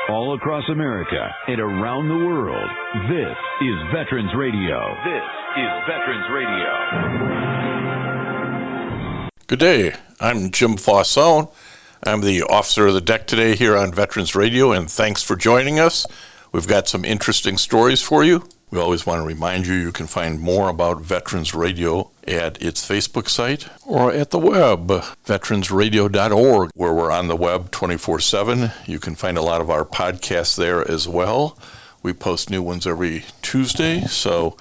all across America and around the world. This is Veterans Radio. This is Veterans Radio. Good day. I'm Jim Fausone. I'm the officer of the deck today here on Veterans Radio, and thanks for joining us. We've got some interesting stories for you. We always want to remind you you can find more about Veterans Radio at its Facebook site or at the web, veteransradio.org, where we're on the web 24/7. You can find a lot of our podcasts there as well. We post new ones every Tuesday, so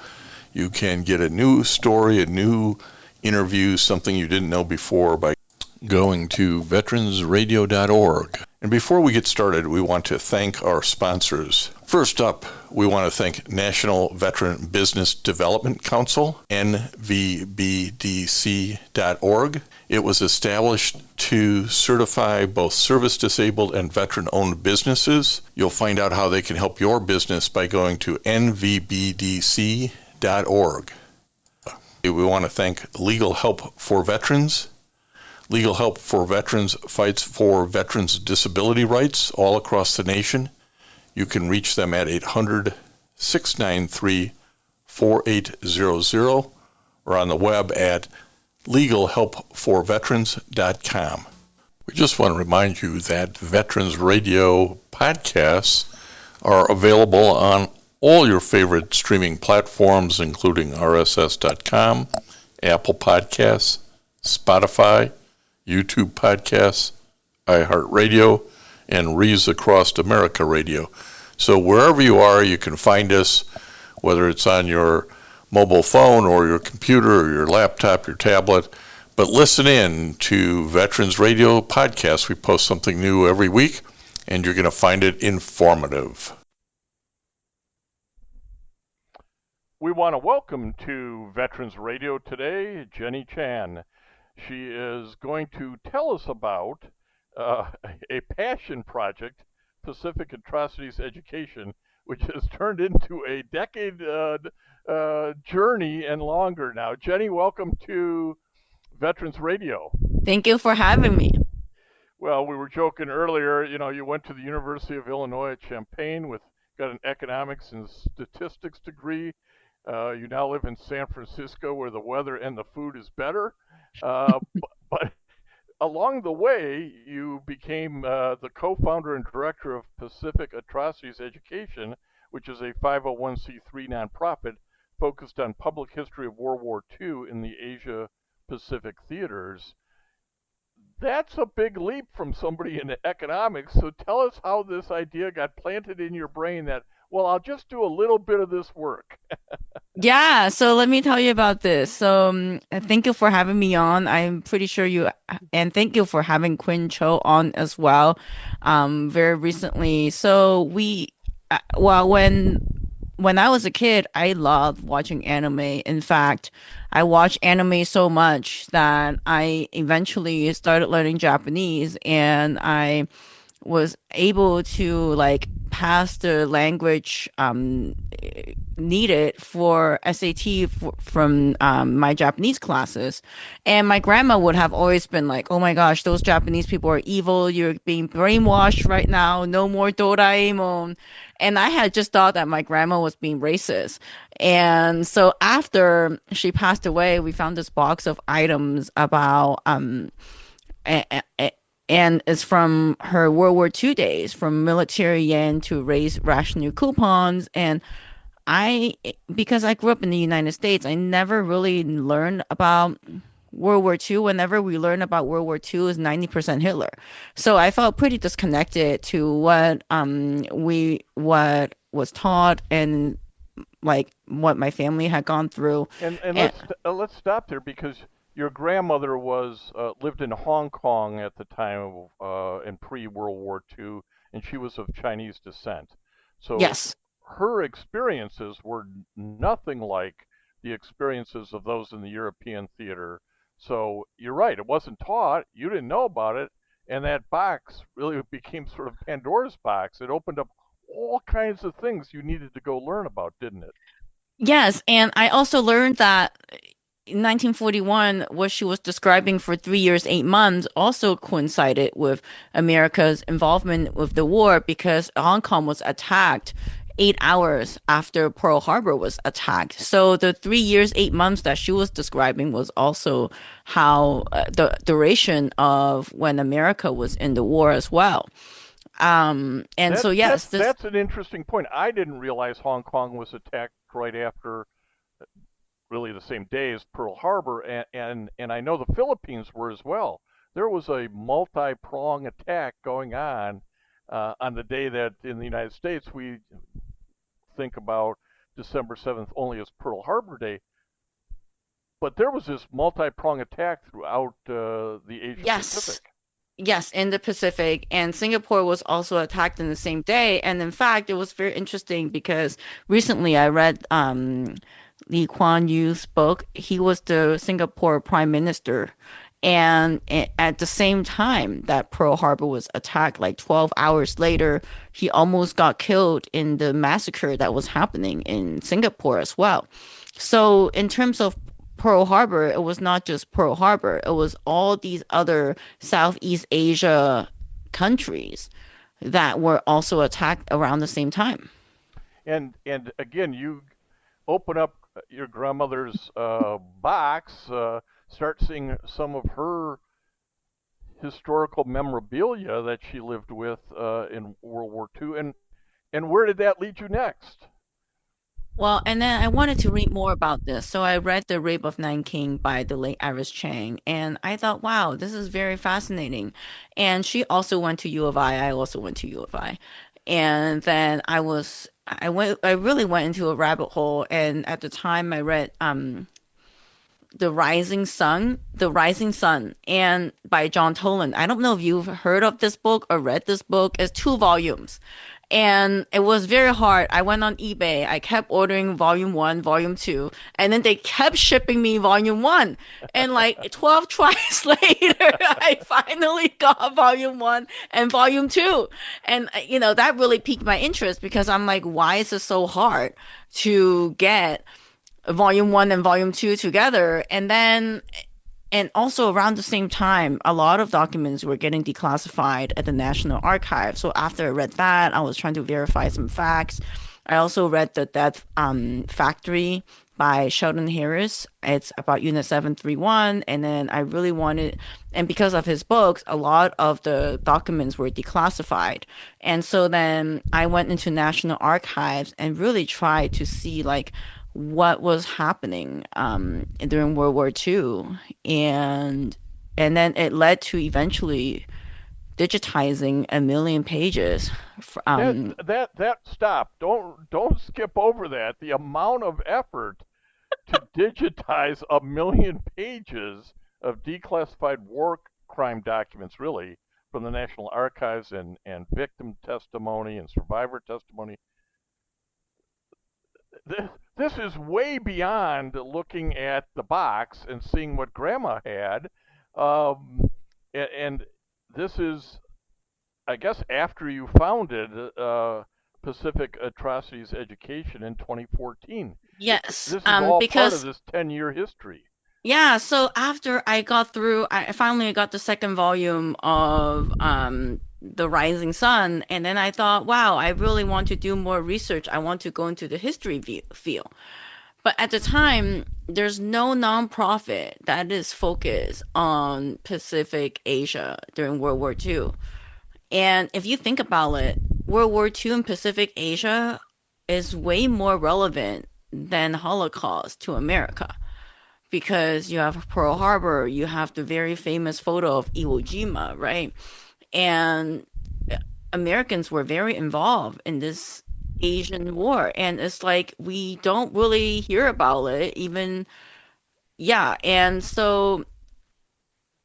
you can get a new story, a new interview, something you didn't know before by going to veteransradio.org. And before we get started, we want to thank our sponsors. First up, we want to thank National Veteran Business Development Council, nvbdc.org. It was established to certify both service-disabled and veteran-owned businesses. You'll find out how they can help your business by going to nvbdc.org. We want to thank Legal Help for Veterans. Legal Help for Veterans fights for veterans' disability rights all across the nation. You can reach them at 800-693-4800 or on the web at legalhelpforveterans.com. We just want to remind you that Veterans Radio podcasts are available on all your favorite streaming platforms, including RSS.com, Apple Podcasts, Spotify, YouTube Podcasts, iHeartRadio, and Rees Across America Radio. So wherever you are, you can find us, whether it's on your mobile phone or your computer or your laptop, your tablet. But listen in to Veterans Radio Podcasts. We post something new every week, and you're going to find it informative. We want to welcome to Veterans Radio today Jenny Chan. She is going to tell us about a passion project, Pacific Atrocities Education, which has turned into a decade journey and longer now. Jenny, welcome to Veterans Radio. Thank you for having me. Well, we were joking earlier, you went to the University of Illinois at Champaign got an economics and statistics degree. You now live in San Francisco where the weather and the food is better. But along the way, you became the co-founder and director of Pacific Atrocities Education, which is a 501c3 nonprofit focused on public history of World War II in the Asia-Pacific theaters. That's a big leap from somebody in economics. So tell us how this idea got planted in your brain that, well, I'll just do a little bit of this work. Yeah, so let me tell you about this. So thank you for having me on. I'm pretty sure and thank you for having Quinn Cho on as well very recently. So when I was a kid, I loved watching anime. In fact, I watched anime so much that I eventually started learning Japanese, and I was able to pass the language needed for SAT from my Japanese classes. And my grandma would have always been like, oh my gosh, those Japanese people are evil. You're being brainwashed right now. No more Doraemon. And I had just thought that my grandma was being racist. And so after she passed away, we found this box of items about and it's from her World War II days, from military yen to rationing coupons. And because I grew up in the United States, I never really learned about World War II. Whenever we learn about World War II, is 90% Hitler. So I felt pretty disconnected to what was taught and what my family had gone through. And let's stop there, because your grandmother lived in Hong Kong at the time in pre-World War II, and she was of Chinese descent. So yes, her experiences were nothing like the experiences of those in the European theater. So you're right, it wasn't taught, you didn't know about it, and that box really became sort of Pandora's box. It opened up all kinds of things you needed to go learn about, didn't it? Yes, and I also learned that in 1941, what she was describing for 3 years, 8 months also coincided with America's involvement with the war because Hong Kong was attacked 8 hours after Pearl Harbor was attacked. So the 3 years, 8 months that she was describing was also how the duration of when America was in the war as well. And so yes, that's an interesting point. I didn't realize Hong Kong was attacked right after, really the same day as Pearl Harbor, and I know the Philippines were as well. There was a multi-prong attack going on the day that in the United States we think about December 7th only as Pearl Harbor Day, but there was this multi-prong attack throughout the Asia yes. Pacific. Yes, in the Pacific, and Singapore was also attacked in the same day. And in fact, it was very interesting because recently I read Lee Kuan Yew's book. He was the Singapore Prime Minister, and at the same time that Pearl Harbor was attacked, like 12 hours later, he almost got killed in the massacre that was happening in Singapore as well. So in terms of Pearl Harbor, it was not just Pearl Harbor, it was all these other Southeast Asia countries that were also attacked around the same time. And again, you open up your grandmother's box, start seeing some of her historical memorabilia that she lived with in World War II, and where did that lead you next? Well, and then I wanted to read more about this. So I read The Rape of Nanking by the late Iris Chang, and I thought, wow, this is very fascinating. And she also went to U of I also went to U of I. And then I really went into a rabbit hole, and at the time I read The Rising Sun, and by John Toland. I don't know if you've heard of this book or read this book. It's 2 volumes. And it was very hard. I went on eBay. I kept ordering volume 1, volume 2, and then they kept shipping me volume 1. And like 12 tries later, I finally got volume 1 and volume 2. And that really piqued my interest because I'm like, why is it so hard to get volume 1 and volume 2 together? And also around the same time, a lot of documents were getting declassified at the National Archives. So after I read that, I was trying to verify some facts. I also read The Death Factory by Sheldon Harris. It's about Unit 731. And then I really wanted, and because of his books, a lot of the documents were declassified. And so then I went into National Archives and really tried to see like what was happening during World War II, and then it led to eventually digitizing 1 million pages. That stop. Don't skip over that. The amount of effort to digitize 1 million pages of declassified war crime documents, really, from the National Archives and victim testimony and survivor testimony. This is way beyond looking at the box and seeing what Grandma had, and this is, I guess, after you founded Pacific Atrocities Education in 2014. Yes, This is all part of because this 10-year history. yeah, so after I got through, I finally got the second volume of The Rising Sun, and then I thought, wow, I really want to do more research. I want to go into the history field. But at the time, there's no nonprofit that is focused on Pacific Asia during World War II. And if you think about it, World War II in Pacific Asia is way more relevant than Holocaust to America because you have Pearl Harbor, you have the very famous photo of Iwo Jima, right? And Americans were very involved in this Asian war, and it's like we don't really hear about it, even, yeah. And so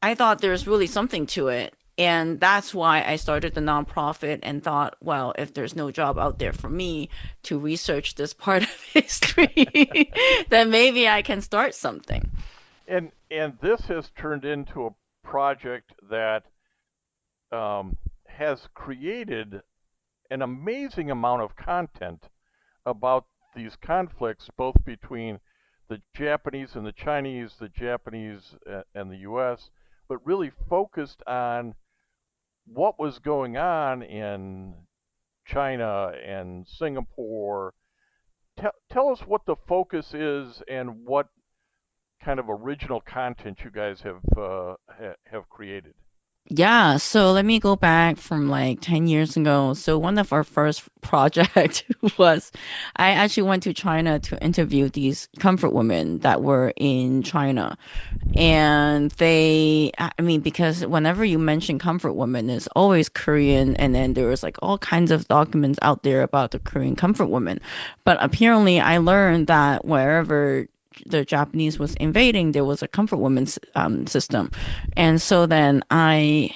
I thought there's really something to it. And that's why I started the nonprofit and thought, well, if there's no job out there for me to research this part of history, then maybe I can start something. And this has turned into a project that has created an amazing amount of content about these conflicts, both between the Japanese and the Chinese, the Japanese and the U.S., but really focused on what was going on in China and Singapore. Tell us what the focus is and what kind of original content you guys have created. Yeah, so let me go back from like 10 years ago. So one of our first project was I actually went to China to interview these comfort women that were in China. And I mean, because whenever you mention comfort women, it's always Korean, and then there was like all kinds of documents out there about the Korean comfort women. But apparently, I learned that wherever the Japanese was invading, there was a comfort women's system, and so then and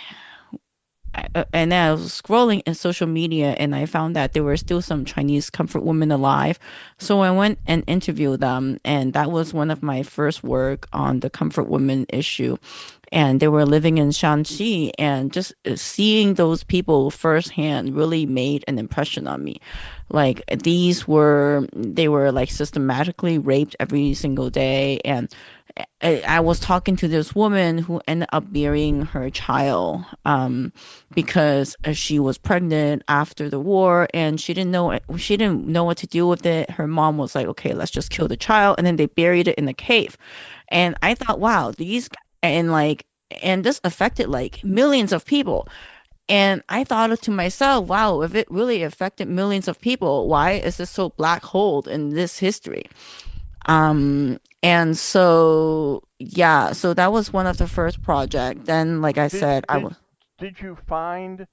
then I was scrolling in social media and I found that there were still some Chinese comfort women alive. So I went and interviewed them, and that was one of my first work on the comfort women issue. And they were living in Shanxi, and just seeing those people firsthand really made an impression on me. Like they were like systematically raped every single day, and I was talking to this woman who ended up burying her child because she was pregnant after the war, and she didn't know what to do with it. Her mom was like, "Okay, let's just kill the child," and then they buried it in the cave. And I thought, wow, and this affected like millions of people. And I thought to myself, wow, if it really affected millions of people, why is this so black hole in this history? And so, yeah, so that was one of the first project. Then, like I Did said, did did you find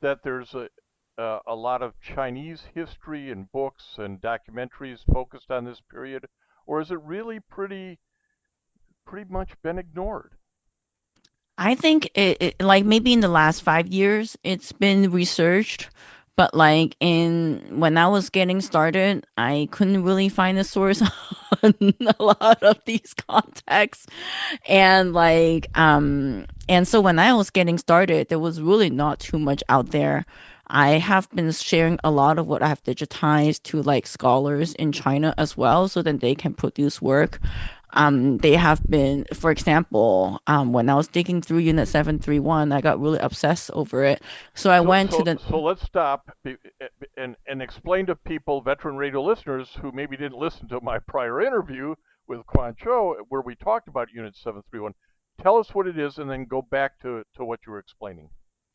that there's a lot of Chinese history and books and documentaries focused on this period, or is it really pretty much been ignored? I think like maybe in the last 5 years, it's been researched, but like in when I was getting started, I couldn't really find a source on a lot of these contexts. And so when I was getting started, there was really not too much out there. I have been sharing a lot of what I have digitized to like scholars in China as well, so that they can produce work. They have been, for example, when I was digging through Unit 731, I got really obsessed over it. So I So went to so the so let's stop and explain to people, veteran radio listeners who maybe didn't listen to my prior interview with Quan Cho, where we talked about Unit 731. Tell us what it is, and then go back to what you were explaining.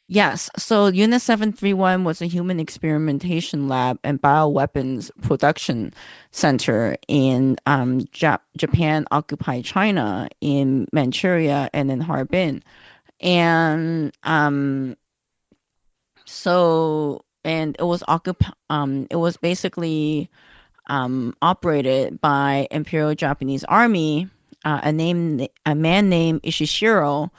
Yes, so Unit 731 was a human experimentation lab and bioweapons production center in Japan occupied China, in Manchuria, and in Harbin. And and it was basically operated by Imperial Japanese Army, a man named Ishishiro,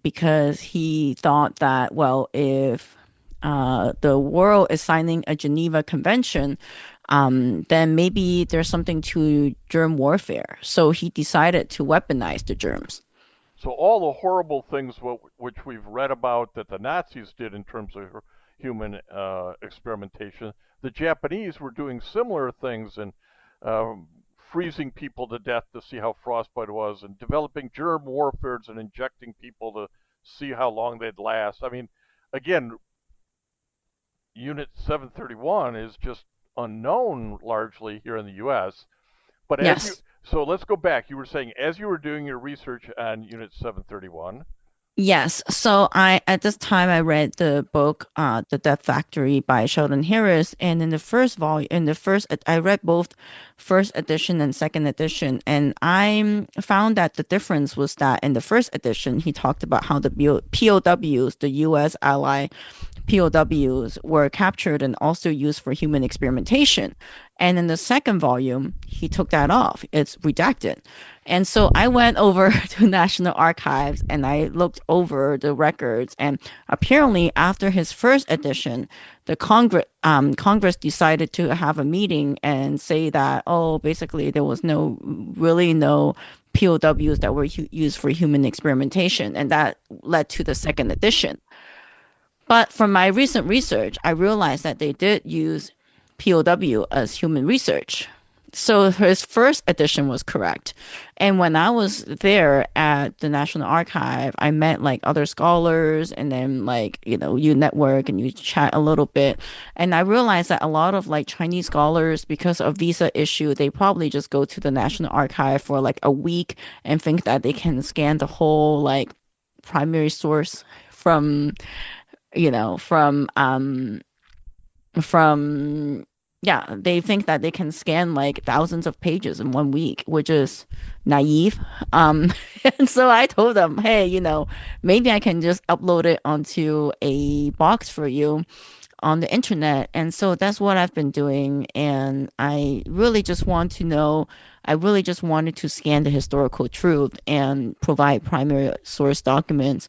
because he thought that, well, if the world is signing a Geneva Convention, then maybe there's something to germ warfare. So he decided to weaponize the germs. So all the horrible things which we've read about that the Nazis did in terms of human experimentation, the Japanese were doing similar things, and freezing people to death to see how frostbite was, and developing germ warfares and injecting people to see how long they'd last. I mean, again, Unit 731 is just unknown largely here in the U.S. But Yes. so let's go back. You were saying as you were doing your research on Unit 731. Yes. So at this time, I read the book, The Death Factory by Sheldon Harris. And in the first volume, I read both first edition and second edition. And I found that the difference was that in the first edition, he talked about how the POWs, the U.S. ally POWs, were captured and also used for human experimentation. And in the second volume, he took that off. It's redacted. And so I went over to National Archives and I looked over the records. And apparently, after his first edition, the Congress decided to have a meeting and say that, oh, basically there was really no POWs that were used for human experimentation, and that led to the second edition. But from my recent research, I realized that they did use POW as human research. So his first edition was correct. And when I was there at the National Archive, I met like other scholars, and then like, you network and you chat a little bit. And I realized that a lot of like Chinese scholars, because of visa issue, they probably just go to the National Archive for like a week and think that they can scan the whole like primary source from, you know, from yeah, they think that they can scan like thousands of pages in 1 week, which is naive. um and so I told them, hey, maybe I can just upload it onto a box for you on the internet. And so that's what I've been doing, and I really just wanted to scan the historical truth and provide primary source documents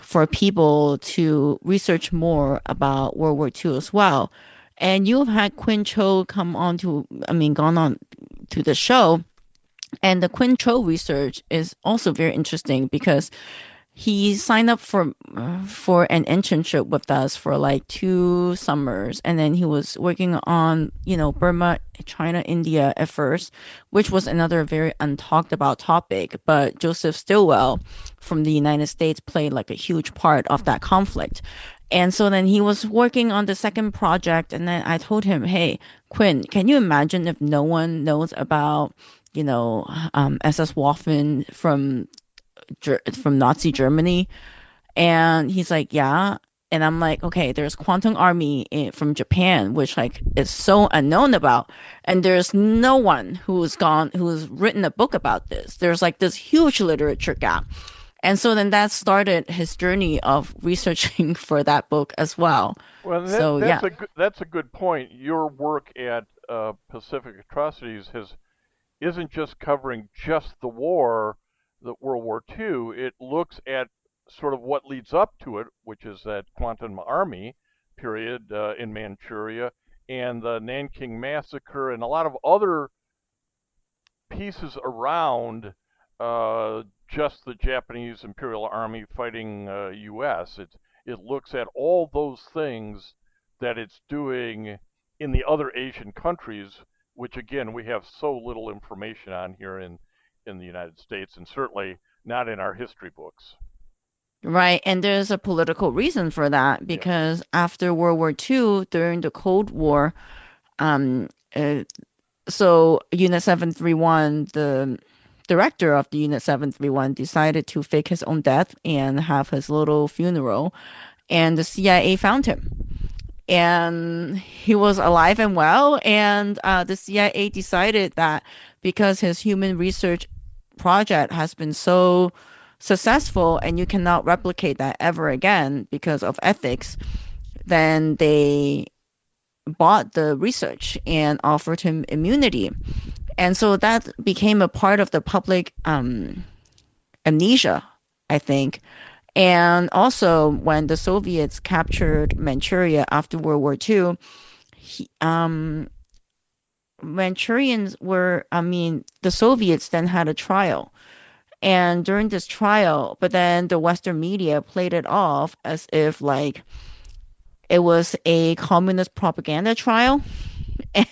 for people to research more about World War II as well. And you've had Quinn Cho gone on to the show. And the Quinn Cho research is also very interesting because he signed up for an internship with us for like 2 summers, and then he was working on, Burma, China, India at first, which was another very untalked about topic. But Joseph Stilwell from the United States played like a huge part of that conflict. And so then he was working on the second project, and then I told him, hey, Quinn, can you imagine if no one knows about, SS Waffen from Nazi Germany? And he's like, yeah. And I'm like, okay, there's Quantum Army from Japan, which like is so unknown about, and there's no one who's written a book about this. There's like this huge literature gap. And so then that started his journey of researching for that book as well. Well, So yeah, that's a good point. Your work at Pacific Atrocities isn't just covering just the war, the World War II. It looks at sort of what leads up to it, which is that Quantum Army period in Manchuria, and the Nanking Massacre, and a lot of other pieces around just the Japanese Imperial Army fighting U.S. It looks at all those things that it's doing in the other Asian countries, which again we have so little information on here in the United States, and certainly not in our history books. right. And there's a political reason for that, Yeah. because after World War II, during the Cold War, um, uh, so Unit 731, the director of the Unit 731, decided to fake his own death and have his little funeral, and the CIA found him. And he was alive and well, and the CIA decided that because his human research project has been so successful and you cannot replicate that ever again because of ethics, then they bought the research and offered him immunity. And so that became a part of the public amnesia, I think. And also, when the Soviets captured Manchuria after World War II, the Soviets then had a trial. And during this trial, but then the Western media played it off as if like it was a communist propaganda trial.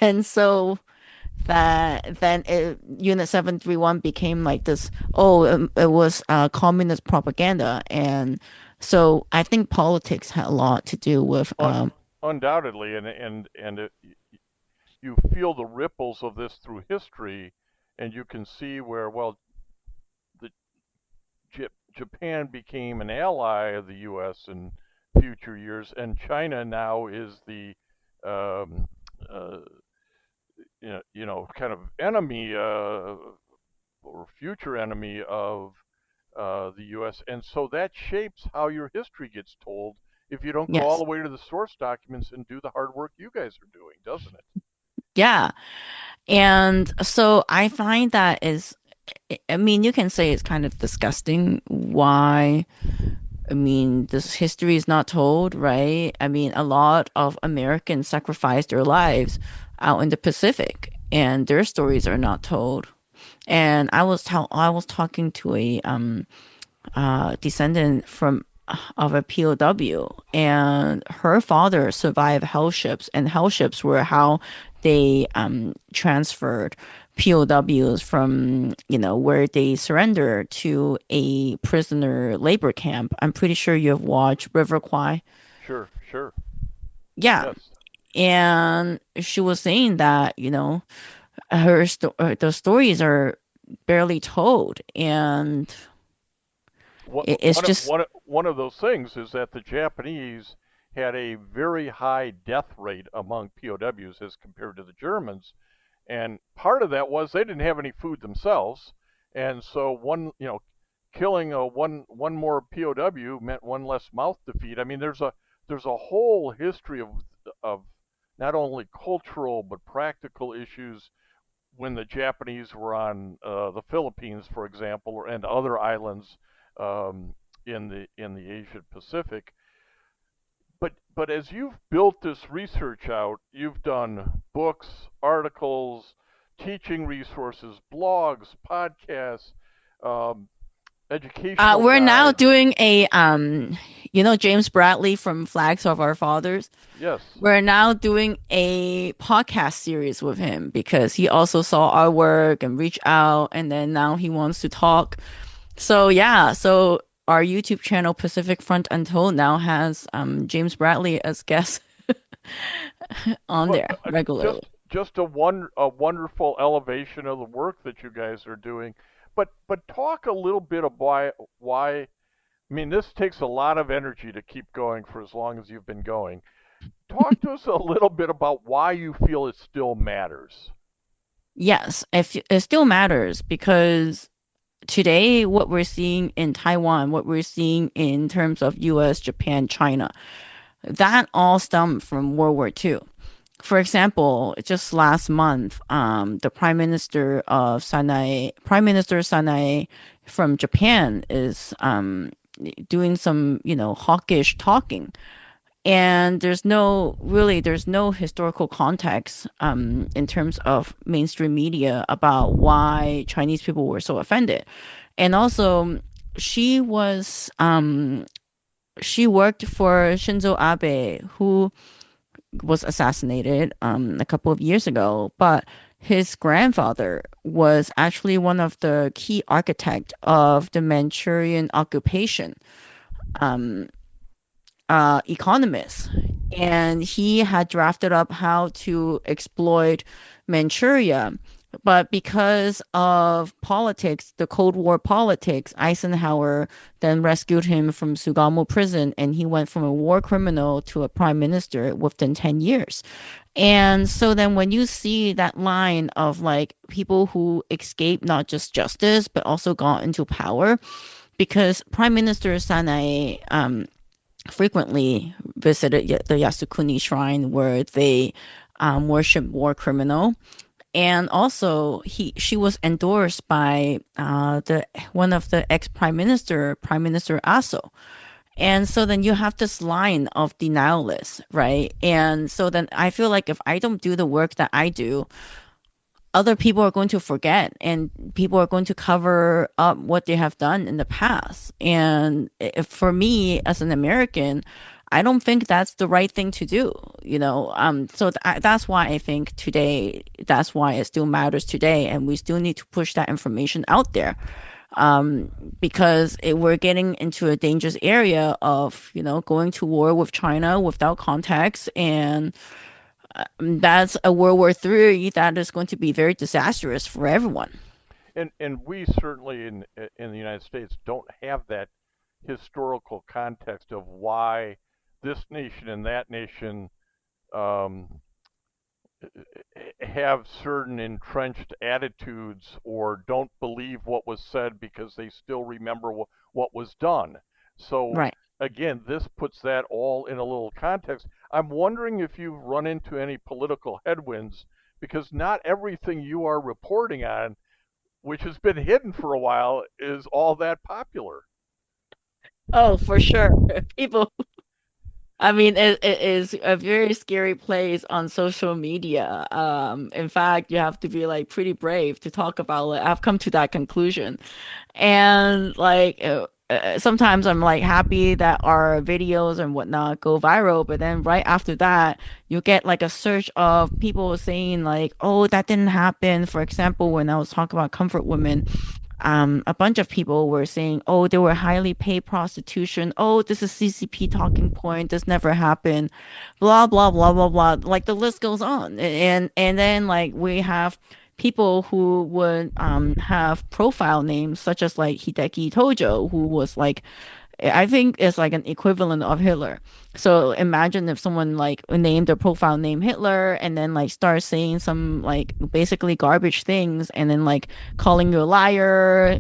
And so Unit 731 became like this, it was communist propaganda. And so I think politics had a lot to do with Undoubtedly, you feel the ripples of this through history, and you can see where, well, the Japan became an ally of the U.S. in future years, and China now is the kind of enemy or future enemy of the U.S. And so that shapes how your history gets told if you don't go all yes. the way to the source documents and do the hard work you guys are doing, doesn't it? Yeah. And so I find that you can say it's kind of disgusting why, this history is not told, right? A lot of Americans sacrificed their lives out in the Pacific, and their stories are not told. And I was talking to a descendant of a POW, and her father survived hell ships, and hell ships were how they transferred POWs from, where they surrendered to a prisoner labor camp. I'm pretty sure you have watched River Kwai. Sure, sure. Yeah. Yes. And she was saying that, the stories are barely told, and What, it's just one of those things is that the Japanese had a very high death rate among POWs as compared to the Germans, and part of that was they didn't have any food themselves, and so killing one more POW meant one less mouth to feed. I mean, there's a whole history of not only cultural but practical issues when the Japanese were on the Philippines, for example, and other islands in the Asia Pacific. But as you've built this research out, you've done books, articles, teaching resources, blogs, podcasts, um, educational we're now guides. doing a James Bradley from Flags of Our Fathers. Yes. We're now doing a podcast series with him because he also saw our work and reached out, and then now he wants to talk. So yeah, so our YouTube channel Pacific Front Untold now has James Bradley as guest on Well, there regularly. just a wonderful elevation of the work that you guys are doing. But talk a little bit about why. I mean, this takes a lot of energy to keep going for as long as you've been going. Talk to us a little bit about why you feel it still matters. Yes, it still matters because today what we're seeing in Taiwan, what we're seeing in terms of US, Japan, China, that all stemmed from World War II. For example, just last month, the Prime Minister Sanae from Japan is doing some, hawkish talking. And there's no historical context in terms of mainstream media about why Chinese people were so offended. And also, she was she worked for Shinzo Abe, who was assassinated a couple of years ago, but his grandfather was actually one of the key architects of the Manchurian occupation. Um, Economist, and he had drafted up how to exploit Manchuria. But because of politics, the Cold War politics, Eisenhower then rescued him from Sugamo prison, and he went from a war criminal to a prime minister within 10 years. And so then when you see that line of like people who escaped not just justice, but also got into power, because Prime Minister Sanae frequently visited the Yasukuni Shrine where they worship war criminal. And also, she was endorsed by the one of the ex Prime Minister Aso. And so then you have this line of denialists, right? And so then I feel like if I don't do the work that I do, other people are going to forget and people are going to cover up what they have done in the past. And for me as an American, I don't think that's the right thing to do, so that's why I think today, that's why it still matters today, and we still need to push that information out there, because we're getting into a dangerous area of, going to war with China without context, and that's a World War III that is going to be very disastrous for everyone. And we certainly in the United States don't have that historical context of why this nation and that nation um, have certain entrenched attitudes or don't believe what was said because they still remember what was done. So Right. again, this puts that all in a little context. I'm wondering if you've run into any political headwinds because not everything you are reporting on, which has been hidden for a while, is all that popular. Oh, for sure. People, I mean, it is a very scary place on social media. In fact, you have to be pretty brave to talk about it. I've come to that conclusion. And sometimes I'm like happy that our videos and whatnot go viral, but then right after that, you get like a search of people saying like, "Oh, that didn't happen." For example, when I was talking about comfort women, a bunch of people were saying, "Oh, they were highly paid prostitution. Oh, this is CCP talking point. This never happened." Blah blah blah blah blah. Like the list goes on, and then like we have people who would have profile names such as like Hideki Tojo, who was like I think it's like an equivalent of Hitler. So imagine if someone like named their profile name Hitler and then like start saying some like basically garbage things and then like calling you a liar,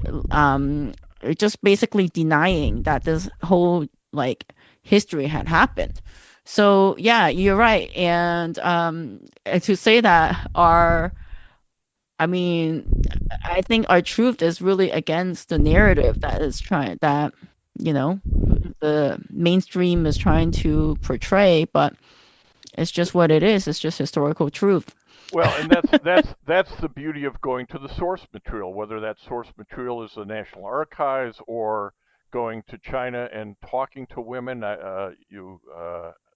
just basically denying that this whole like history had happened. So yeah, you're right. And to say that I mean, I think our truth is really against the narrative that is trying that you know the mainstream is trying to portray, but it's just what it is. It's just historical truth. Well, and that's the beauty of going to the source material, whether that source material is the National Archives or going to China and talking to women. You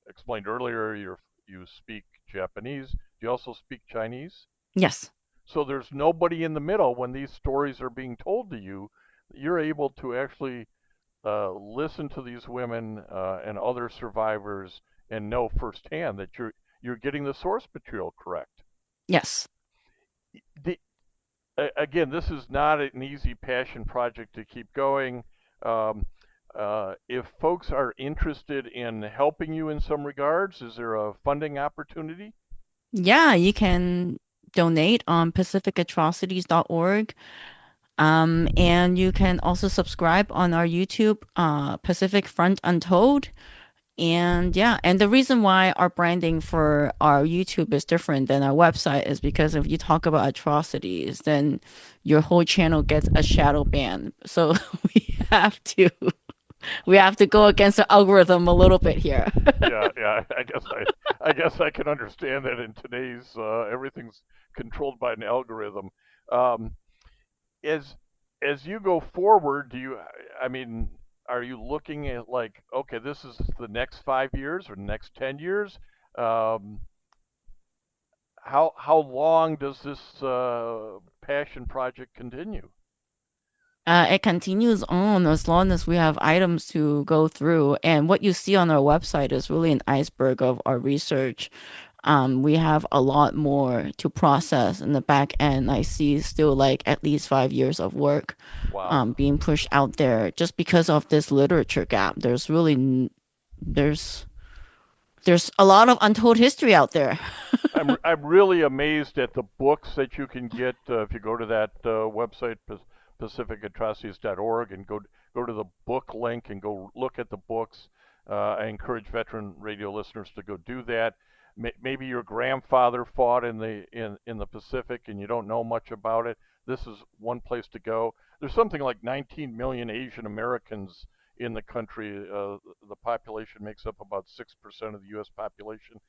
explained earlier you speak Japanese. Do you also speak Chinese? Yes. So there's nobody in the middle when these stories are being told to you. You're able to actually listen to these women and other survivors and know firsthand that you're getting the source material correct. Yes. The, Again, this is not an easy passion project to keep going. Um, if folks are interested in helping you in some regards, is there a funding opportunity? Yeah, you can donate on pacificatrocities.org. And you can also subscribe on our YouTube, Pacific Front Untold. And yeah, and the reason why our branding for our YouTube is different than our website is because if you talk about atrocities, then your whole channel gets a shadow ban. So we have to go against the algorithm a little bit here. Yeah. I guess I can understand that in today's everything's controlled by an algorithm. Um, as as you go forward, I mean, are you looking at like, okay, this is the next 5 years or next 10 years? Um, how long does this passion project continue? It continues on as long as we have items to go through. And what you see on our website is really an iceberg of our research. We have a lot more to process in the back end. I see still like at least 5 years of work Wow. being pushed out there just because of this literature gap. There's there's a lot of untold history out there. I'm really amazed at the books that you can get if you go to that website pacificatrocities.org and go to the book link and go look at the books. I encourage veteran radio listeners to go do that. Maybe your grandfather fought in the Pacific and you don't know much about it. This is one place to go. There's something like 19 million Asian Americans in the country. The population makes up about 6% of the U.S. population.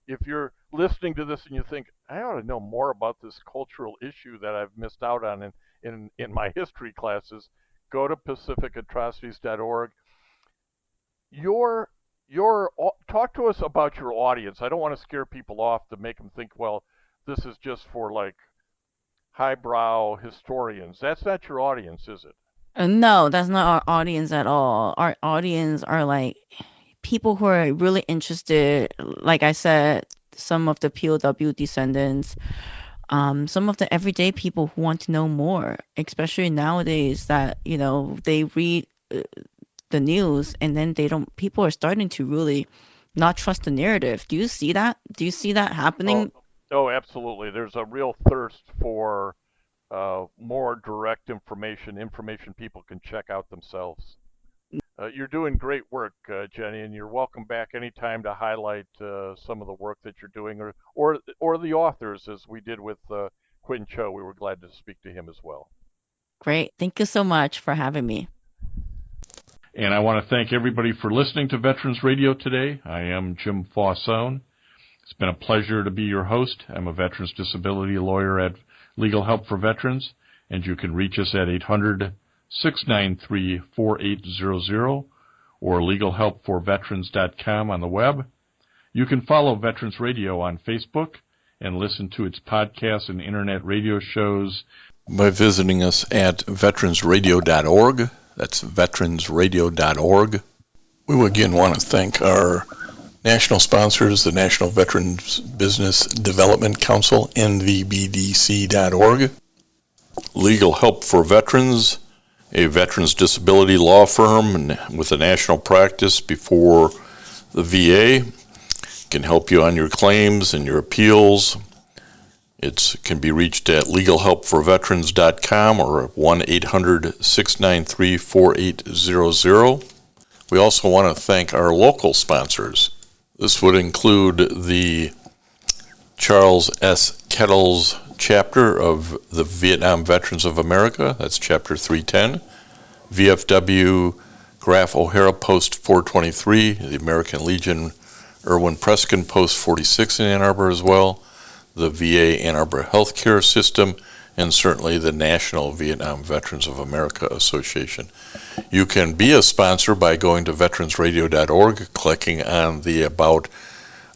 If you're listening to this and you think, I ought to know more about this cultural issue that I've missed out on in my history classes, go to pacificatrocities.org. Your Talk to us about your audience. I don't want to scare people off to make them think, well, this is just for like highbrow historians. That's not your audience, is it? No, that's not our audience at all. Our audience are like people who are really interested, like I said, some of the POW descendants, some of the everyday people who want to know more, especially nowadays that, they read the news and then people are starting to really not trust the narrative. Do you see that? Do you see that Oh, happening? oh, absolutely. There's a real thirst for more direct information people can check out themselves. You're doing great work, Jenny, and you're welcome back anytime to highlight some of the work that you're doing, or the authors, as we did with Quinn Cho. We were glad to speak to him as well. Great. Thank you so much for having me. And I want to thank everybody for listening to Veterans Radio today. I am Jim Fausone. It's been a pleasure to be your host. I'm a veterans disability lawyer at Legal Help for Veterans, and you can reach us at 1-800-693-4800 or legalhelpforveterans.com on the web. You can follow Veterans Radio on Facebook and listen to its podcasts and internet radio shows by visiting us at veteransradio.org. That's veteransradio.org. We again want to thank our national sponsors, the National Veterans Business Development Council, nvbdc.org. Legal Help for Veterans, a veterans disability law firm with a national practice before the VA, can help you on your claims and your appeals. It can be reached at legalhelpforveterans.com or 1-800-693-4800. We also want to thank our local sponsors. This would include the Charles S. Kettles chapter of the Vietnam Veterans of America, that's chapter 310, VFW Graf O'Hara Post 423, the American Legion Irwin Preskin Post 46 in Ann Arbor as well, the VA Ann Arbor Healthcare System, and certainly the National Vietnam Veterans of America Association. You can be a sponsor by going to veteransradio.org, clicking on the About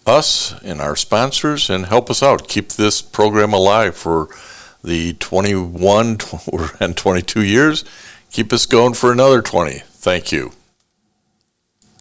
Us and our sponsors, and help us out. Keep this program alive for the 21 and 22 years. Keep us going for another 20. Thank you.